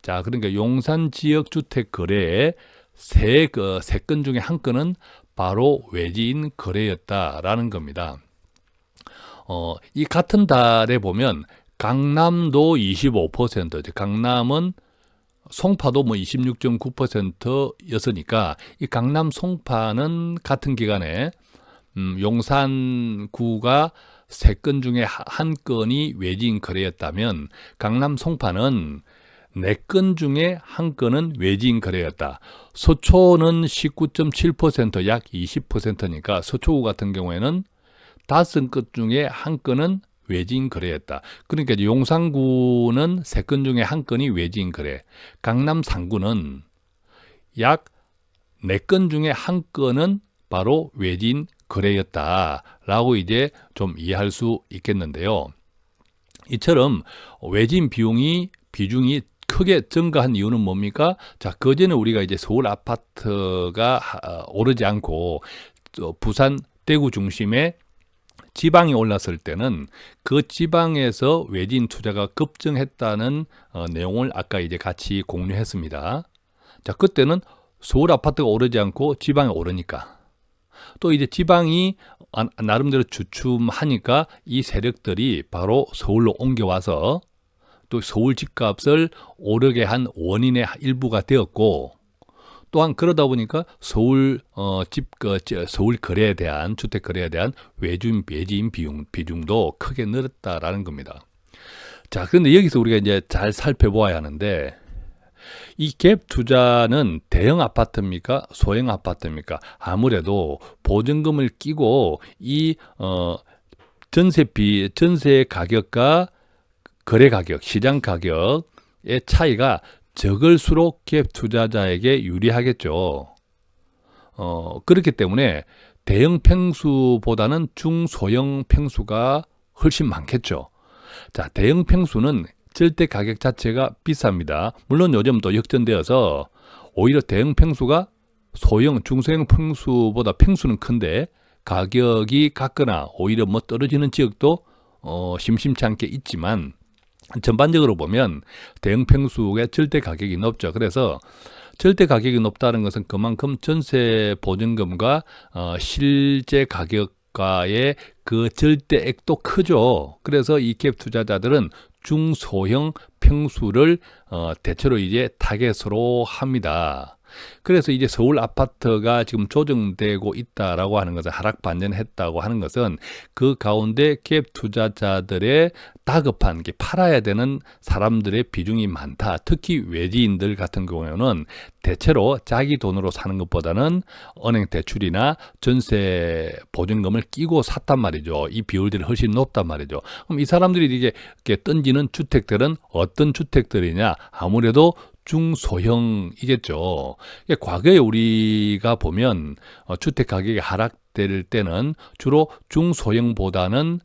자, 그러니까 용산 지역 주택 거래의 세 건 중에 한 건은 바로 외지인 거래였다라는 겁니다. 이 같은 달에 보면 강남도 25%, 강남은 송파도 26.9%였으니까 이 강남 송파는 같은 기간에 용산구가 3건 중에 한 건이 외지인 거래였다면 강남 송파는 4건 중에 한 건은 외지인 거래였다. 서초는 19.7%, 약 20%니까 서초구 같은 경우에는 5건 중에 한 건은 외지인 거래였다. 그러니까 용산구는 3건 중에 한 건이 외지인 거래, 강남 상구는 약 4건 중에 한 건은 바로 외지인 거래였다라고 이제 좀 이해할 수 있겠는데요. 이처럼 외지인 비중이 크게 증가한 이유는 뭡니까? 자, 그전에 우리가 이제 서울 아파트가 오르지 않고 부산, 대구 중심의 지방이 올랐을 때는 그 지방에서 외지인 투자가 급증했다는 내용을 아까 이제 같이 공유했습니다. 자, 그때는 서울 아파트가 오르지 않고 지방이 오르니까, 또 이제 지방이 나름대로 주춤하니까 이 세력들이 바로 서울로 옮겨와서 또 서울 집값을 오르게 한 원인의 일부가 되었고, 또한 그러다 보니까 서울 거래에 대한, 주택 거래에 대한 외지인 비중도 크게 늘었다라는 겁니다. 자, 그런데 여기서 우리가 이제 잘 살펴보아야 하는데, 이 갭 투자는 대형 아파트입니까? 소형 아파트입니까? 아무래도 보증금을 끼고 이 전세 가격과 거래 가격, 시장 가격의 차이가 적을수록 갭 투자자에게 유리하겠죠. 그렇기 때문에 대형 평수보다는 중소형 평수가 훨씬 많겠죠. 자, 대형 평수는 절대 가격 자체가 비쌉니다. 물론 요즘 또 역전되어서 오히려 대형 평수가 중소형 평수보다 평수는 큰데 가격이 같거나 오히려 떨어지는 지역도 심심치 않게 있지만, 전반적으로 보면 대형 평수의 절대 가격이 높죠. 그래서 절대 가격이 높다는 것은 그만큼 전세 보증금과 실제 가격과의 그 절대액도 크죠. 그래서 이 갭 투자자들은 중소형 평수를 대체로 이제 타겟으로 합니다. 그래서 이제 서울 아파트가 지금 조정되고 있다라고 하는 것은, 하락 반전했다고 하는 것은 그 가운데 갭 투자자들의 다급한 게 팔아야 되는 사람들의 비중이 많다. 특히 외지인들 같은 경우에는 대체로 자기 돈으로 사는 것보다는 은행 대출이나 전세 보증금을 끼고 샀단 말이죠. 이 비율들이 훨씬 높단 말이죠. 그럼 이 사람들이 이게 던지는 주택들은 어떤 주택들이냐? 아무래도 중소형이겠죠. 과거에 우리가 보면 주택 가격이 하락될 때는 주로 중소형보다는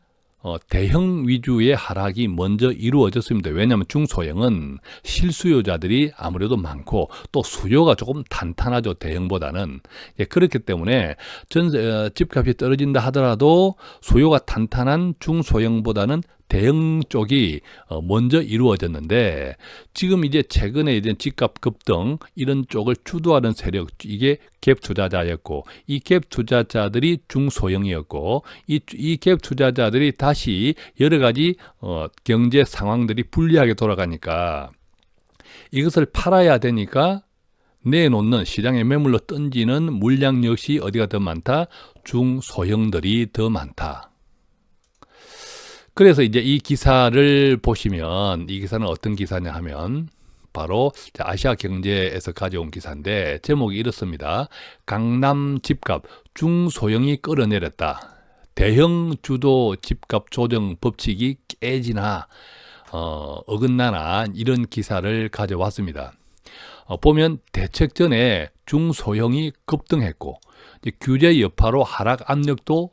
대형 위주의 하락이 먼저 이루어졌습니다. 왜냐하면 중소형은 실수요자들이 아무래도 많고 또 수요가 조금 탄탄하죠, 대형보다는. 그렇기 때문에 집값이 떨어진다 하더라도 수요가 탄탄한 중소형보다는 대형 쪽이 먼저 이루어졌는데 지금 이제 최근에 이제 집값 급등 이런 쪽을 주도하는 세력 이게 갭 투자자였고 이 갭 투자자들이 중소형이었고 이 갭 투자자들이 다시 여러 가지 경제 상황들이 불리하게 돌아가니까 이것을 팔아야 되니까 내놓는 시장에 매물로 던지는 물량 역시 어디가 더 많다? 중소형들이 더 많다. 그래서 이제 이 기사를 보시면 이 기사는 어떤 기사냐 하면 바로 아시아경제에서 가져온 기사인데 제목이 이렇습니다. 강남 집값 중소형이 끌어내렸다. 대형 주도 집값 조정 법칙이 깨지나 어긋나나 이런 기사를 가져왔습니다. 보면 대책 전에 중소형이 급등했고 규제 여파로 하락 압력도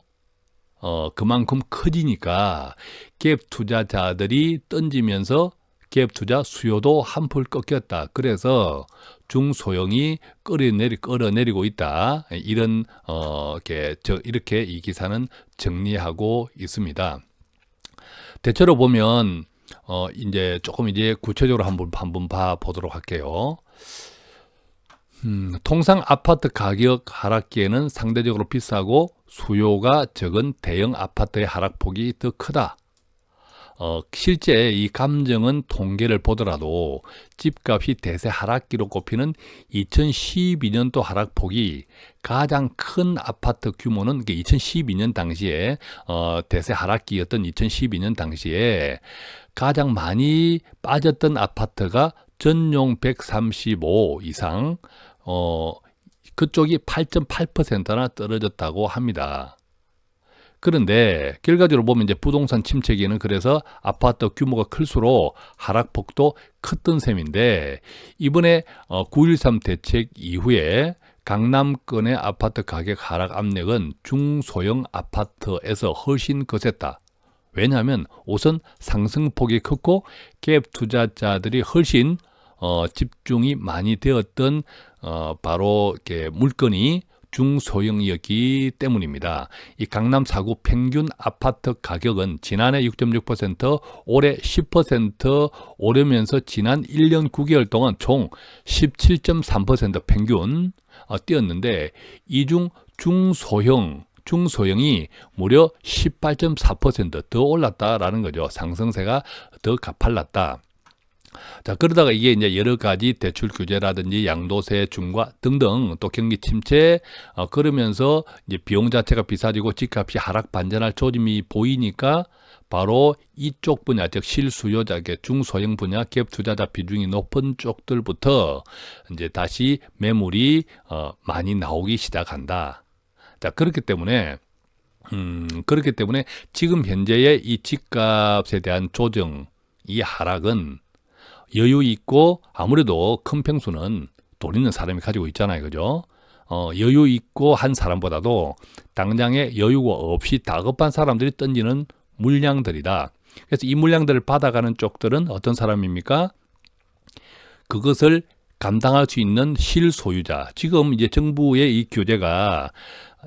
그만큼 커지니까 갭 투자자들이 던지면서 갭 투자 수요도 한풀 꺾였다. 그래서 중소형이 끌어내리고 있다. 이런 이렇게 이 기사는 정리하고 있습니다. 대체로 보면 이제 조금 이제 구체적으로 한번 봐 보도록 할게요. 통상 아파트 가격 하락기에는 상대적으로 비싸고 수요가 적은 대형 아파트의 하락폭이 더 크다. 실제 이 감정은 통계를 보더라도 집값이 대세 하락기로 꼽히는 2012년도 하락폭이 가장 큰 아파트 규모는 2012년 당시에 대세 하락기였던 2012년 당시에 가장 많이 빠졌던 아파트가 전용 135 이상 그쪽이 8.8%나 떨어졌다고 합니다. 그런데 결과적으로 보면 이제 부동산 침체기에는 그래서 아파트 규모가 클수록 하락폭도 컸던 셈인데 이번에 9.13 대책 이후에 강남권의 아파트 가격 하락 압력은 중소형 아파트에서 훨씬 거셌다. 왜냐하면 우선 상승폭이 컸고 갭 투자자들이 훨씬 집중이 많이 되었던 바로 물건이 중소형이었기 때문입니다. 이 강남 4구 평균 아파트 가격은 지난해 6.6%, 올해 10% 오르면서 지난 1년 9개월 동안 총 17.3% 평균 뛰었는데 이 중 중소형이 무려 18.4% 더 올랐다라는 거죠. 상승세가 더 가팔랐다. 자, 그러다가 이게 이제 여러 가지 대출 규제라든지 양도세 중과 등등 또 경기 침체 그러면서 이제 비용 자체가 비싸지고 집값이 하락 반전할 조짐이 보이니까 바로 이쪽 분야 즉 실수요자 중소형 분야 갭 투자자 비중이 높은 쪽들부터 이제 다시 매물이 많이 나오기 시작한다. 자, 그렇기 때문에 지금 현재의 이 집값에 대한 조정, 이 하락은 여유 있고 아무래도 큰 평수는 돈 있는 사람이 가지고 있잖아요. 그죠? 여유 있고 한 사람보다도 당장에 여유가 없이 다급한 사람들이 던지는 물량들이다. 그래서 이 물량들을 받아가는 쪽들은 어떤 사람입니까? 그것을 감당할 수 있는 실소유자. 지금 이제 정부의 이 규제가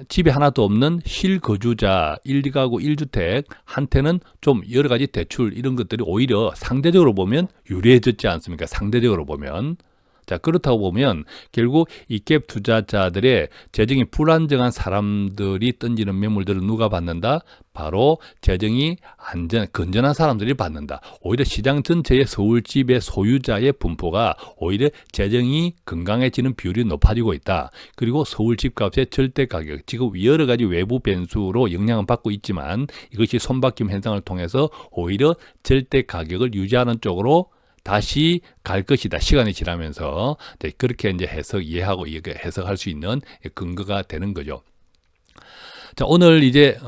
집에 하나도 없는 실거주자 1가구 1주택 한테는 좀 여러 가지 대출 이런 것들이 오히려 상대적으로 보면 유리해졌지 않습니까? 상대적으로 보면. 자, 그렇다고 보면 결국 이 갭 투자자들의 재정이 불안정한 사람들이 던지는 매물들을 누가 받는다? 바로 재정이 건전한 사람들이 받는다. 오히려 시장 전체의 서울집의 소유자의 분포가 오히려 재정이 건강해지는 비율이 높아지고 있다. 그리고 서울 집값의 절대 가격, 지금 여러 가지 외부 변수로 영향을 받고 있지만 이것이 손바뀜 현상을 통해서 오히려 절대 가격을 유지하는 쪽으로 다시 갈 것이다. 시간이 지나면서 그렇게 이제 이해하고 해석할 수 있는 근거가 되는 거죠. 자, 오늘 이제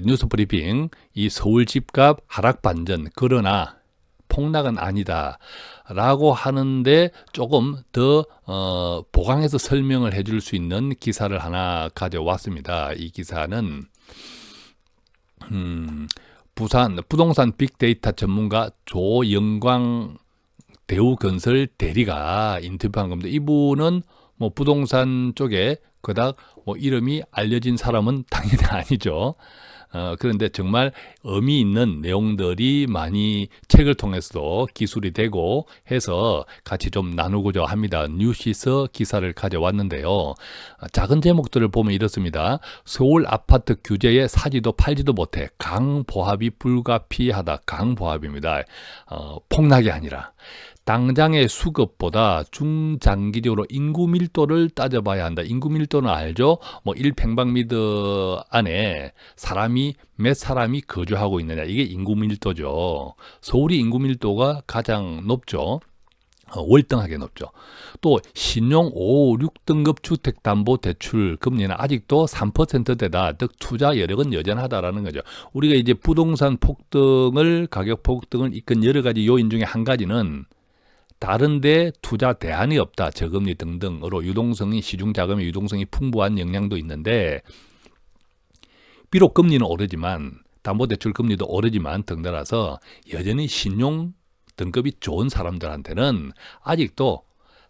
뉴스 브리핑 이 서울 집값 하락 반전 그러나 폭락은 아니다라고 하는데 조금 더 보강해서 설명을 해줄 수 있는 기사를 하나 가져왔습니다. 이 기사는 부산 부동산 빅데이터 전문가 조영광 대우건설 대리가 인터뷰한 겁니다. 이분은 뭐 부동산 쪽에 그닥 뭐 이름이 알려진 사람은 당연히 아니죠. 그런데 정말 의미 있는 내용들이 많이 책을 통해서도 기술이 되고 해서 같이 좀 나누고자 합니다. 뉴시스 기사를 가져왔는데요. 작은 제목들을 보면 이렇습니다. 서울 아파트 규제에 사지도 팔지도 못해 강보합이 불가피하다. 강보합입니다. 폭락이 아니라. 당장의 수급보다 중장기적으로 인구 밀도를 따져봐야 한다. 인구 밀도는 알죠? 뭐 1평방미터 안에 몇 사람이 거주하고 있느냐. 이게 인구 밀도죠. 서울이 인구 밀도가 가장 높죠. 월등하게 높죠. 또 신용 5, 6등급 주택담보대출 금리는 아직도 3%대다. 즉 투자 여력은 여전하다라는 거죠. 우리가 이제 부동산 폭등을 가격 폭등을 이끈 여러 가지 요인 중에 한 가지는 다른데 투자 대안이 없다. 저금리 등등으로 시중 자금의 유동성이 풍부한 영향도 있는데 비록 금리는 오르지만 담보대출 금리도 오르지만 등달아서 여전히 신용 등급이 좋은 사람들한테는 아직도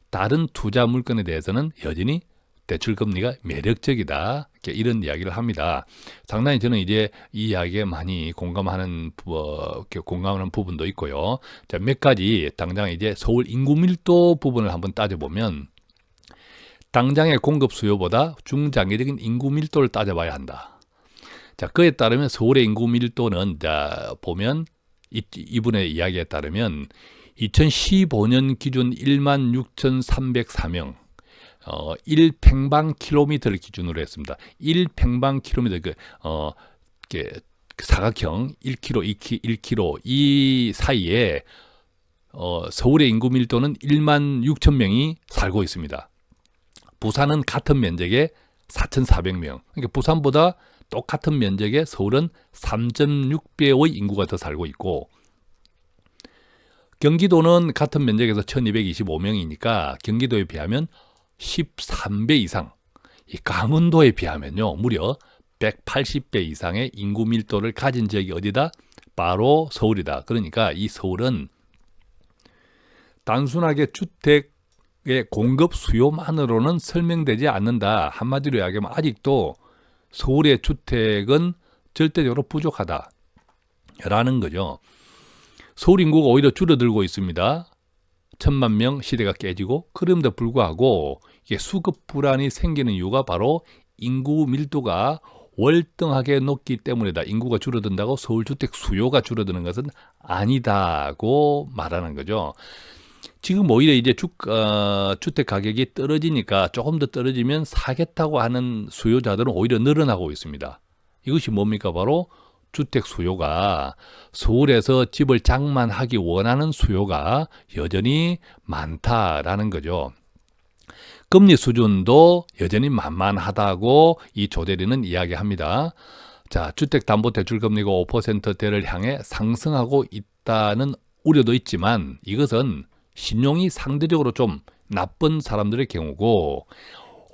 다른 투자 물건에 대해서는 여전히 대출 금리가 매력적이다. 이런 이야기를 합니다. 상당히 저는 이제 이 이야기에 많이 공감하는 부분도 있고요. 자, 몇 가지 당장 이제 서울 인구 밀도 부분을 한번 따져보면 당장의 공급 수요보다 중장기적인 인구 밀도를 따져봐야 한다. 자, 그에 따르면 서울의 인구 밀도는 보면 이분의 이야기에 따르면 2015년 기준 16,304명 1평방킬로미터를 기준으로 했습니다. 1평방킬로미터 사각형 1km, 1km 이 사이에 서울의 인구 밀도는 16,000명이 살고 있습니다. 부산은 같은 면적에 4,400명. 그러니까 부산보다 똑같은 면적에 서울은 3.6배의 인구가 더 살고 있고 경기도는 같은 면적에서 1,225명이니까 경기도에 비하면 13배 이상, 이 강원도에 비하면요 무려 180배 이상의 인구 밀도를 가진 지역이 어디다? 바로 서울이다. 그러니까 이 서울은 단순하게 주택의 공급 수요만으로는 설명되지 않는다. 한마디로 이야기하면 아직도 서울의 주택은 절대적으로 부족하다 라는 거죠. 서울 인구가 오히려 줄어들고 있습니다. 1,000만 명 시대가 깨지고 그럼에도 불구하고 이게 수급 불안이 생기는 이유가 바로 인구 밀도가 월등하게 높기 때문이다. 인구가 줄어든다고 서울 주택 수요가 줄어드는 것은 아니다고 말하는 거죠. 지금 오히려 이제 주택 가격이 떨어지니까 조금 더 떨어지면 사겠다고 하는 수요자들은 오히려 늘어나고 있습니다. 이것이 뭡니까? 바로 주택 수요가 서울에서 집을 장만하기 원하는 수요가 여전히 많다라는 거죠. 금리 수준도 여전히 만만하다고 이 조대리는 이야기합니다. 자, 주택담보대출 금리가 5%대를 향해 상승하고 있다는 우려도 있지만 이것은 신용이 상대적으로 좀 나쁜 사람들의 경우고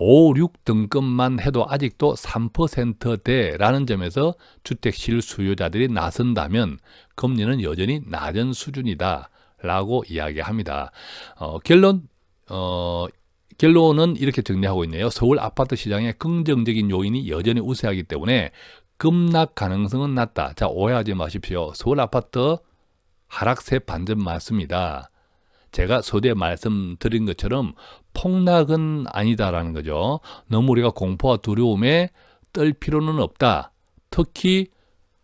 5, 6등급만 해도 아직도 3%대라는 점에서 주택 실수요자들이 나선다면 금리는 여전히 낮은 수준이다 라고 이야기합니다. 결론은 이렇게 정리하고 있네요. 서울 아파트 시장의 긍정적인 요인이 여전히 우세하기 때문에 급락 가능성은 낮다. 자, 오해하지 마십시오. 서울 아파트 하락세 반전 맞습니다. 제가 서두에 말씀드린 것처럼 폭락은 아니다라는 거죠. 너무 우리가 공포와 두려움에 떨 필요는 없다. 특히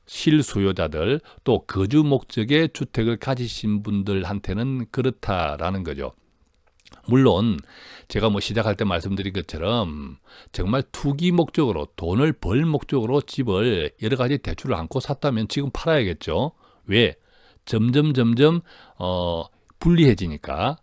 실수요자들 또 거주 목적의 주택을 가지신 분들한테는 그렇다라는 거죠. 물론 제가 시작할 때 말씀드린 것처럼 정말 투기 목적으로 돈을 벌 목적으로 집을 여러 가지 대출을 안고 샀다면 지금 팔아야겠죠. 왜? 점점 불리해지니까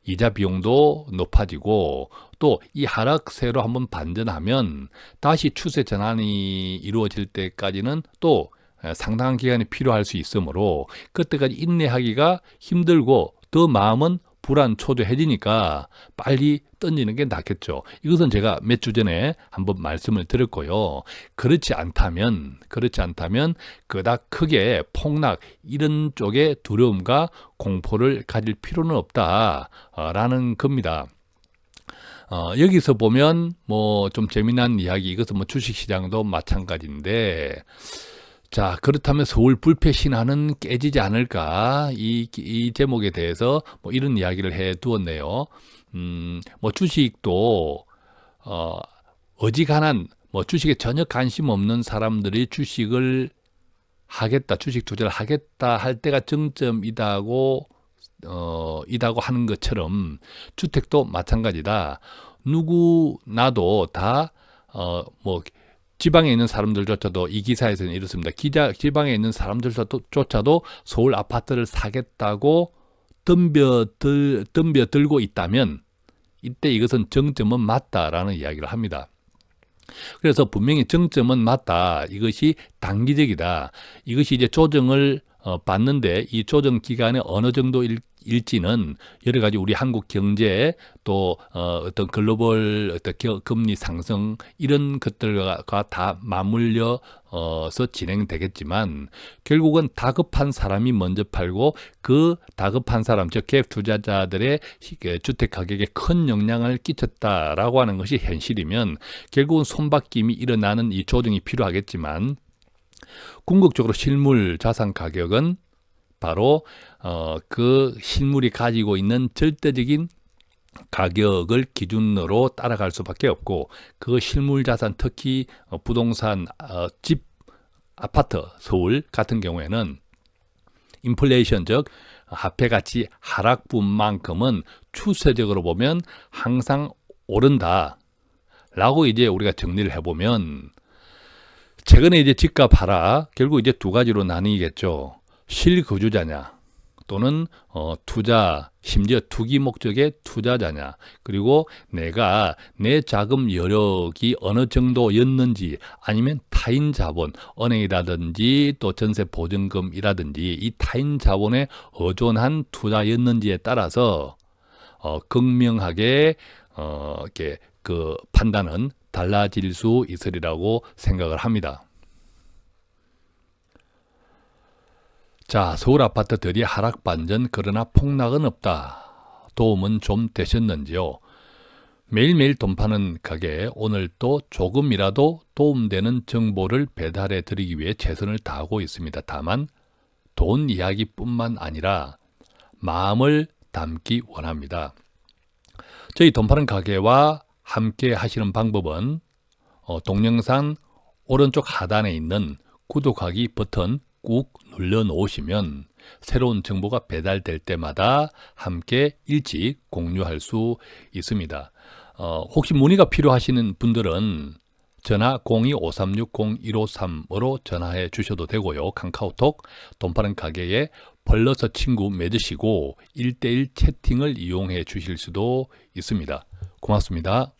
이자 비용도 높아지고 또 이 하락세로 한번 반전하면 다시 추세 전환이 이루어질 때까지는 또 상당한 기간이 필요할 수 있으므로 그때까지 인내하기가 힘들고 더 마음은 불안초조해지니까 빨리 던지는 게 낫겠죠. 이것은 제가 몇 주 전에 한번 말씀을 드렸고요. 그렇지 않다면 그닥 크게 폭락 이런 쪽에 두려움과 공포를 가질 필요는 없다라는 겁니다. 여기서 보면 좀 재미난 이야기, 이것은 주식시장도 마찬가지인데 자, 그렇다면 서울 불패 신화는 깨지지 않을까? 이 제목에 대해서 뭐 이런 이야기를 해 두었네요. 뭐 주식도, 어지간한, 뭐 주식에 전혀 관심 없는 사람들이 주식을 하겠다, 주식 투자를 하겠다 할 때가 정점이다고, 이다고 하는 것처럼 주택도 마찬가지다. 누구나도 다, 뭐, 지방에 있는 사람들조차도 이 기사에서는 이렇습니다. 지방에 있는 사람들조차도 서울 아파트를 사겠다고 덤벼들고 있다면 이때 이것은 정점은 맞다라는 이야기를 합니다. 그래서 분명히 정점은 맞다. 이것이 단기적이다. 이것이 이제 조정을 받는데 이 조정 기간이 어느 정도일지는 여러 가지 우리 한국 경제 또 어떤 글로벌 어떤 금리 상승 이런 것들과 다 맞물려서 진행되겠지만 결국은 다급한 사람이 먼저 팔고 그 다급한 사람 즉 갭 투자자들의 주택 가격에 큰 영향을 끼쳤다라고 하는 것이 현실이면 결국은 손바뀜이 일어나는 이 조정이 필요하겠지만 궁극적으로 실물 자산 가격은 바로 그 실물이 가지고 있는 절대적인 가격을 기준으로 따라갈 수밖에 없고 그 실물 자산 특히 부동산 집 아파트 서울 같은 경우에는 인플레이션 즉 화폐 가치 하락분만큼은 추세적으로 보면 항상 오른다 라고 이제 우리가 정리를 해보면 최근에 이제 집값 하락 결국 이제 두 가지로 나뉘겠죠. 실거주자냐 또는 투자 심지어 투기 목적의 투자자냐 그리고 내가 내 자금 여력이 어느 정도였는지 아니면 타인 자본 은행이라든지 또 전세 보증금이라든지 이 타인 자본에 의존한 투자였는지에 따라서 극명하게 이렇게 그 판단은 달라질 수 있으리라고 생각을 합니다. 자, 서울 아파트들이 하락 반전 그러나 폭락은 없다. 도움은 좀 되셨는지요? 매일매일 돈 파는 가게 오늘 또 조금이라도 도움되는 정보를 배달해 드리기 위해 최선을 다하고 있습니다. 다만 돈 이야기뿐만 아니라 마음을 담기 원합니다. 저희 돈 파는 가게와 함께 하시는 방법은 동영상 오른쪽 하단에 있는 구독하기 버튼 꾹 눌러 놓으시면 새로운 정보가 배달될 때마다 함께 일찍 공유할 수 있습니다. 혹시 문의가 필요하시는 분들은 전화 02-5360-153으로 전화해 주셔도 되고요. 카카오톡 돈 파는 가게에 벌러서 친구 맺으시고 1:1 채팅을 이용해 주실 수도 있습니다. 고맙습니다.